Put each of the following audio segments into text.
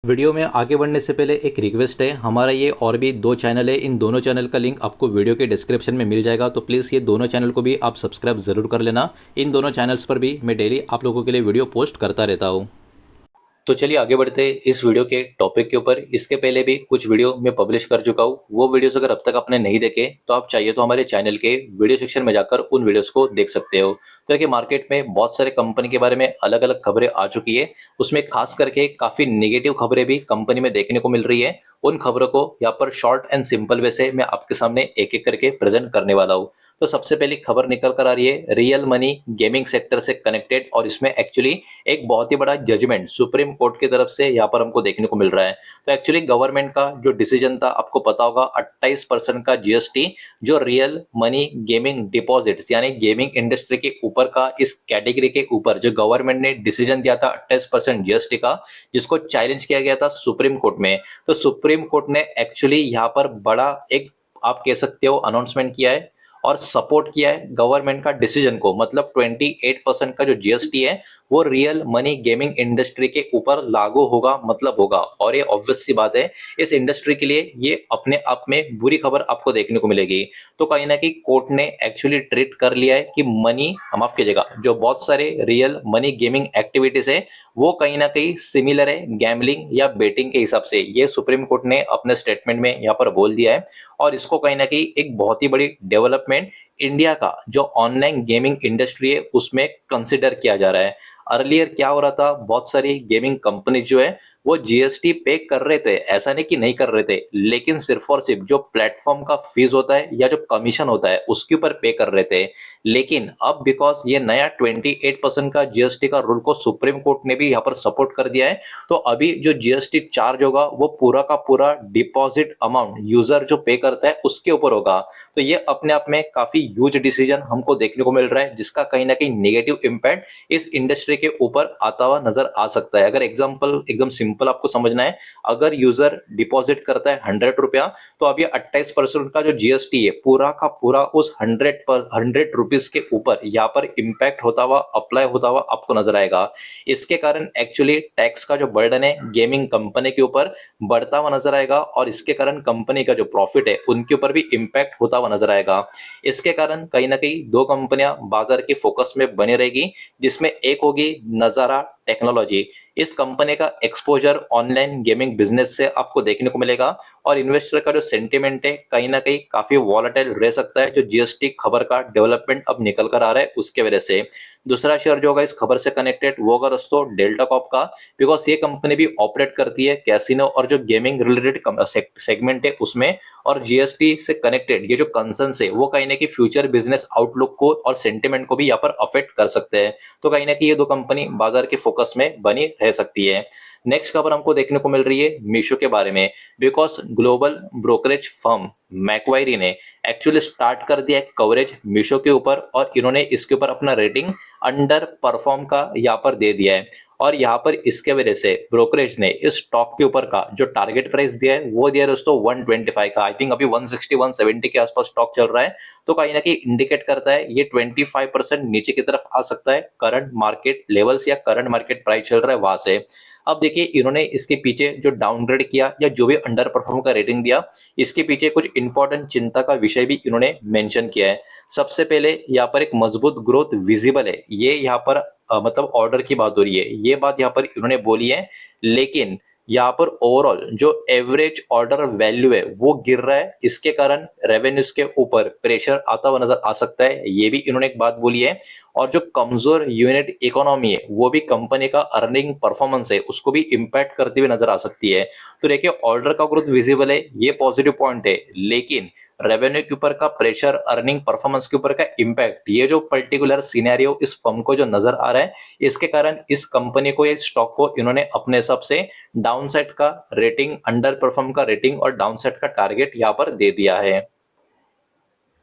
Video में आगे बढ़ने से पहले एक रिक्वेस्ट है। हमारा ये और भी दो चैनल है, इन दोनों चैनल का लिंक आपको वीडियो के डिस्क्रिप्शन में मिल जाएगा, तो प्लीज़ ये दोनों चैनल को भी आप सब्सक्राइब ज़रूर कर लेना। इन दोनों चैनल्स पर भी मैं डेली आप लोगों के लिए वीडियो पोस्ट करता रहता हूँ। तो चलिए आगे बढ़ते हैं इस वीडियो के टॉपिक के ऊपर। इसके पहले भी कुछ वीडियो मैं पब्लिश कर चुका हूँ, वो वीडियोस अगर अब तक आपने नहीं देखे तो आप चाहिए तो हमारे चैनल के वीडियो सेक्शन में जाकर उन वीडियोस को देख सकते हो। तो देखिए, मार्केट में बहुत सारे कंपनी के बारे में अलग अलग खबरें आ चुकी है, उसमें खास करके काफी निगेटिव खबरें भी कंपनी में देखने को मिल रही है। उन खबरों को यहाँ पर शॉर्ट एंड सिंपल वे से मैं आपके सामने एक एक करके प्रेजेंट करने वाला हूँ। तो सबसे पहली खबर निकल कर आ रही है रियल मनी गेमिंग सेक्टर से कनेक्टेड, और इसमें एक्चुअली एक बहुत ही बड़ा जजमेंट सुप्रीम कोर्ट की तरफ से यहाँ पर हमको देखने को मिल रहा है। तो एक्चुअली गवर्नमेंट का जो डिसीजन था, आपको पता होगा, 28% का जीएसटी जो रियल मनी गेमिंग डिपॉजिट्स यानी गेमिंग इंडस्ट्री के ऊपर का, इस कैटेगरी के ऊपर जो गवर्नमेंट ने डिसीजन दिया था 28% जीएसटी का, जिसको चैलेंज किया गया था सुप्रीम कोर्ट में। तो सुप्रीम कोर्ट ने एक्चुअली यहाँ पर बड़ा एक, आप कह सकते हो, अनाउंसमेंट किया है और सपोर्ट किया है गवर्नमेंट का डिसीजन को। मतलब 28% का जो जीएसटी है वो रियल मनी गेमिंग इंडस्ट्री के ऊपर लागू होगा, मतलब होगा। और ये ऑब्वियस सी बात है, इस इंडस्ट्री के लिए ये अपने आप में बुरी खबर आपको देखने को मिलेगी। तो कहीं ना कहीं कोर्ट ने एक्चुअली ट्रीट कर लिया है कि मनी, माफ कीजिएगा, जो बहुत सारे रियल मनी गेमिंग एक्टिविटीज है वो कहीं ना कहीं सिमिलर है गैम्बलिंग या बेटिंग के हिसाब से। ये सुप्रीम कोर्ट ने अपने स्टेटमेंट में यहाँ पर बोल दिया है, और इसको कहीं ना कहीं एक बहुत ही बड़ी डेवलपमेंट इंडिया का जो ऑनलाइन गेमिंग इंडस्ट्री है उसमें कंसिडर किया जा रहा है। अर्लियर क्या हो रहा था, बहुत सारी गेमिंग कंपनी जो है वो जीएसटी पे कर रहे थे, ऐसा नहीं कि नहीं कर रहे थे, लेकिन सिर्फ और सिर्फ जो प्लेटफॉर्म का फीस होता है या जो कमीशन होता है उसके ऊपर पे कर रहे थे। लेकिन अब बिकॉज ये नया 28% का जीएसटी का रूल को सुप्रीम कोर्ट ने भी यहाँ पर सपोर्ट कर दिया है, तो अभी जो जीएसटी चार्ज होगा वो पूरा का पूरा डिपॉजिट अमाउंट यूजर जो पे करता है उसके ऊपर होगा। तो ये अपने आप में काफी ह्यूज डिसीजन हमको देखने को मिल रहा है, जिसका कहीं ना कहीं नेगेटिव इंपैक्ट इस इंडस्ट्री के ऊपर आता हुआ नजर आ सकता है। अगर एग्जांपल एकदम सिंपल आपको समझना है, अगर यूजर डिपॉजिट करता है 100 रुपया, तो अब ये 28% का जो जीएसटी है पूरा का पूरा उस 100 रुपीज के ऊपर यहाँ पर इंपैक्ट होता हुआ, अप्लाई होता हुआ आपको नजर आएगा। इसके कारण एक्चुअली टैक्स का जो बर्डन है गेमिंग कंपनी के ऊपर बढ़ता हुआ नजर आएगा, और इसके कारण कंपनी का जो प्रॉफिट है उनके ऊपर भी इंपैक्ट होता हुआ नजर आएगा। इसके कारण कहीं ना कहीं दो कंपनियां बाजार के फोकस में बनी रहेगी, जिसमें एक होगी नजारा टेक्नोलॉजी। इस कंपनी का एक्सपोजर ऑनलाइन गेमिंग बिजनेस से आपको देखने को मिलेगा, और इन्वेस्टर का जो सेंटिमेंट है कहीं ना कहीं काफी वॉलेटाइल रह सकता है, जो जीएसटी खबर का डेवलपमेंट अब निकल कर आ रहा है उसके वजह से। दूसरा शेयर जो होगा इस खबर से कनेक्टेड वो होगा दोस्तों डेल्टा कॉप का, बिकॉज ये कंपनी भी ऑपरेट करती है कैसीनो और जो गेमिंग रिलेटेड सेगमेंट है उसमें, और जीएसटी से कनेक्टेड ये जो कंसर्न है वो कहीं ना कहीं फ्यूचर बिजनेस आउटलुक को और सेंटिमेंट को भी यहाँ पर अफेक्ट कर सकते हैं। तो कहीं ना कहीं ये दो कंपनी बाजार के फोकस में बनी रह सकती है। नेक्स्ट खबर हमको देखने को मिल रही है मीशो के बारे में, because global brokerage firm Macquarie ने एक्चुअली स्टार्ट कर दिया है कवरेज मीशो के ऊपर, और इन्होंने इसके ऊपर अपना रेटिंग अंडर परफॉर्म का यहाँ पर दे दिया है। और यहाँ पर इसके वजह से ब्रोकरेज ने इस स्टॉक के ऊपर का जो टारगेट प्राइस दिया है वो दिया है दोस्तों 125 का। आई थिंक अभी 160 170 के आसपास स्टॉक चल रहा है। तो कहीं ना कहीं इंडिकेट करता है ये 25% नीचे की तरफ आ सकता है करंट मार्केट लेवल्स या करंट मार्केट प्राइस चल रहा है वहां से। अब देखिए, इन्होंने इसके पीछे जो डाउनग्रेड किया या जो भी अंडर परफॉर्म का रेटिंग दिया, इसके पीछे कुछ इंपॉर्टेंट चिंता का विषय भी इन्होंने मेंशन किया है। सबसे पहले यहाँ पर एक मजबूत ग्रोथ विजिबल है, ये यहाँ पर मतलब ऑर्डर की बात हो रही है, ये बात यहाँ पर इन्होंने बोली है। लेकिन यहाँ पर ओवरऑल जो एवरेज ऑर्डर वैल्यू है वो गिर रहा है, इसके कारण रेवेन्यूज के ऊपर प्रेशर आता हुआ नजर आ सकता है, ये भी इन्होंने एक बात बोली है। और जो कमजोर यूनिट इकोनॉमी है वो भी कंपनी का अर्निंग परफॉर्मेंस है उसको भी इंपैक्ट करती हुई नजर आ सकती है। तो देखिए, ऑर्डर का ग्रोथ विजिबल है, ये पॉजिटिव पॉइंट है, लेकिन रेवेन्यू के ऊपर का प्रेशर, अर्निंग परफॉर्मेंस के ऊपर का इंपैक्ट, ये जो पर्टिकुलर सिनेरियो इस फर्म को जो नजर आ रहा है, इसके कारण इस कंपनी को, इस स्टॉक को इन्होंने अपने हिसाब से डाउनसाइड का रेटिंग, अंडर परफॉर्म का रेटिंग और डाउनसाइड का टारगेट यहाँ पर दे दिया है।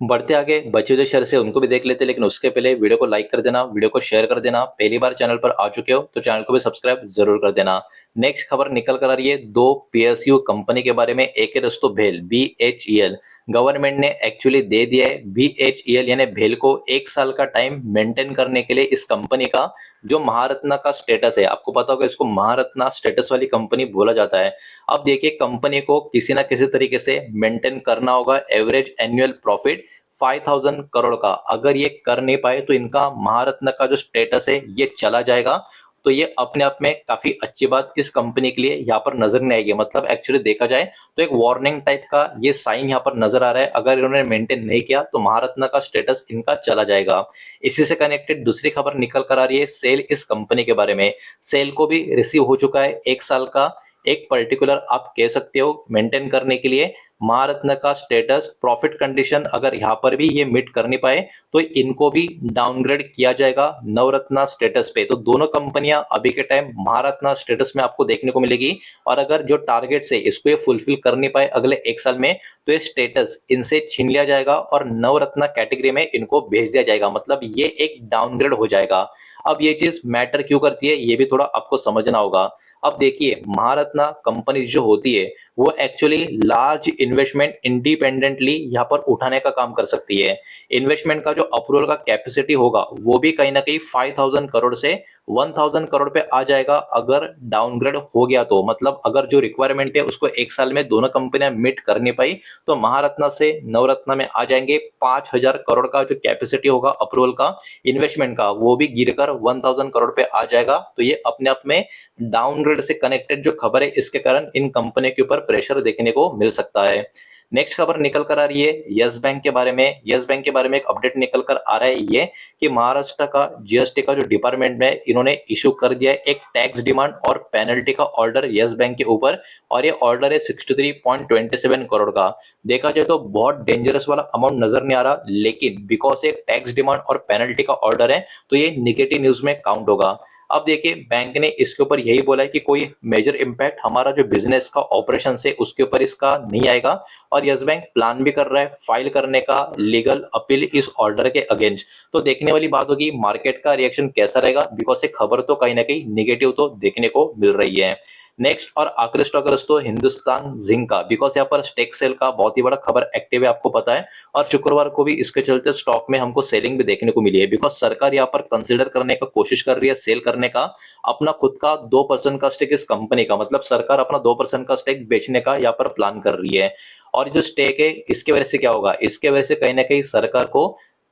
बढ़ते आगे बचे हुए शेयर से उनको भी देख लेते हैं, लेकिन उसके पहले वीडियो को लाइक कर देना, वीडियो को शेयर कर देना। पहली बार चैनल पर आ चुके हो तो चैनल को भी सब्सक्राइब जरूर कर देना। नेक्स्ट खबर निकल कर आ रही है दो पीएसयू कंपनी के बारे में। एक है दोस्तों भेल, BHEL, गवर्नमेंट ने एक्चुअली दे दिया है BHEL यानी भेल को 1 साल का टाइम मेंटेन करने के लिए इस कंपनी का जो महारत्ना का स्टेटस है। आपको पता होगा इसको महारत्ना स्टेटस वाली कंपनी बोला जाता है। अब देखिए कंपनी को किसी ना किसी तरीके से मेंटेन करना होगा एवरेज एनुअल प्रॉफिट 5000 करोड़ का। अगर ये कर नहीं पाए तो इनका महारत्न का जो स्टेटस है ये चला जाएगा। तो ये अपने आप में काफी अच्छी बात इस कंपनी के लिए यहाँ पर नजर नहीं आएगी। मतलब एक्चुअली देखा जाए तो एक वार्निंग टाइप का ये साइन यहाँ पर नजर आ रहा है। अगर इन्होंने मेंटेन नहीं किया तो महारत्न का स्टेटस इनका चला जाएगा। इसी से कनेक्टेड दूसरी खबर निकल कर आ रही है सेल इस कंपनी के बारे में। सेल को भी रिसीव हो चुका है 1 साल का एक पर्टिकुलर आप कह सकते हो मेंटेन करने के लिए महारत्न का स्टेटस प्रॉफिट कंडीशन। अगर यहाँ पर भी ये मीट कर नहीं पाए तो इनको भी डाउनग्रेड किया जाएगा नवरत्ना स्टेटस पे। तो दोनों कंपनियां अभी के टाइम महारत्ना स्टेटस में आपको देखने को मिलेगी। और अगर जो टारगेट है इसको ये फुलफिल कर नहीं पाए अगले 1 साल में तो ये स्टेटस इनसे छीन लिया जाएगा और नवरत्ना कैटेगरी में इनको भेज दिया जाएगा। मतलब ये एक डाउनग्रेड हो जाएगा। अब ये चीज मैटर क्यों करती है ये भी थोड़ा आपको समझना होगा। अब देखिए महारत्ना कंपनी जो होती है वो एक्चुअली लार्ज इन्वेस्टमेंट इंडिपेंडेंटली यहाँ पर उठाने का काम कर सकती है। इन्वेस्टमेंट का जो अप्रूवल का कैपेसिटी होगा वो भी कहीं ना कहीं 5000 करोड़ से 1000 करोड़ पे आ जाएगा अगर डाउनग्रेड हो गया तो। मतलब अगर जो रिक्वायरमेंट है उसको 1 साल में दोनों कंपनियां मीट कर नहीं पाई तो महारत्ना से नवरत्ना में आ जाएंगे 5000 करोड़ का जो कैपेसिटी होगा अप्रूवल का इन्वेस्टमेंट का वो भी गिरकर 1000 करोड़ पे आ जाएगा। तो ये अपने आप में डाउनग्रेड से कनेक्टेड जो खबर है इसके कारण इन कंपनी के ऊपर प्रेशर देखने को मिल सकता है। नेक्स्ट खबर निकल कर आ रही है यस बैंक के बारे में। यस बैंक के बारे में एक अपडेट निकल कर आ रहा है ये कि महाराष्ट्र का जीएसटी का जो डिपार्टमेंट में इन्होंने इशू कर दिया है एक टैक्स डिमांड और पेनल्टी का ऑर्डर यस बैंक के ऊपर। और ये ऑर्डर है 63.27 करोड़ का। देखा जाए तो बहुत डेंजरस वाला अमाउंट नजर नहीं आ रहा, लेकिन बिकॉज एक टैक्स डिमांड और पेनल्टी का ऑर्डर है तो ये निगेटिव न्यूज में काउंट होगा। अब देखिए बैंक ने इसके ऊपर यही बोला है कि कोई मेजर इंपैक्ट हमारा जो बिजनेस का ऑपरेशन है उसके ऊपर इसका नहीं आएगा। और यस बैंक प्लान भी कर रहा है फाइल करने का लीगल अपील इस ऑर्डर के अगेंस्ट। तो देखने वाली बात होगी मार्केट का रिएक्शन कैसा रहेगा, बिकॉज ये खबर तो कहीं ना कहीं निगेटिव तो देखने को मिल रही है। नेक्स्ट और आखिरी स्टॉक तो हिंदुस्तान जिंक का, बिकॉज यहाँ पर स्टेक सेल का बहुत ही बड़ा खबर एक्टिव है आपको पता है। और शुक्रवार को भी इसके चलते स्टॉक में हमको सेलिंग भी देखने को मिली है, बिकॉज सरकार यहाँ पर कंसिडर करने का कोशिश कर रही है सेल करने का अपना खुद का 2% का स्टेक इस कंपनी का। मतलब सरकार अपना 2% का स्टेक बेचने का यहाँ पर प्लान कर रही है। और जो स्टेक है इसके वजह से क्या होगा, इसके वजह से कहीं ना कहीं सरकार को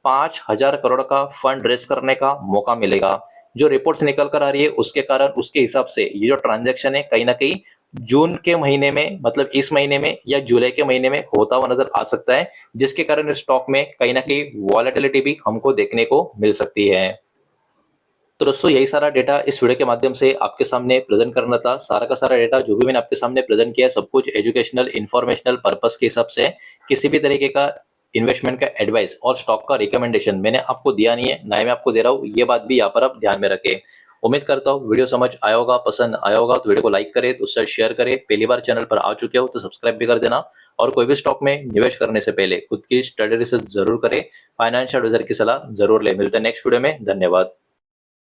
5000 करोड़ का फंड रेस करने का मौका मिलेगा। जो रिपोर्ट्स निकल कर आ रही है उसके कारण उसके हिसाब से ये जो ट्रांजैक्शन है कहीं ना कहीं जून के महीने में, मतलब इस महीने में या जुलाई के महीने में होता हुआ नजर आ सकता है, जिसके कारण स्टॉक में कहीं ना कहीं वॉलेटिलिटी भी हमको देखने को मिल सकती है। तो दोस्तों यही सारा डेटा इस वीडियो के माध्यम से आपके सामने प्रेजेंट करना था। सारा का सारा डेटा जो भी मैंने आपके सामने प्रेजेंट किया है सब कुछ एजुकेशनल इंफॉर्मेशनल पर्पस के हिसाब से। किसी भी तरीके का इन्वेस्टमेंट का एडवाइस और स्टॉक का रिकमेंडेशन मैंने आपको दिया नहीं है, ना ही मैं आपको दे रहा हूँ। ये बात भी यहाँ पर आप ध्यान में रखें। उम्मीद करता हूँ वीडियो समझ आया होगा, पसंद आया होगा तो वीडियो को लाइक करें, दोस्तों शेयर करें। पहली बार चैनल पर आ चुके हो तो सब्सक्राइब भी कर देना। और कोई भी स्टॉक में निवेश करने से पहले खुद की स्टडी रिसर्च जरूर करें, फाइनेंशियल एडवाइजर की सलाह जरूर ले। मिलते हैं नेक्स्ट वीडियो में, धन्यवाद।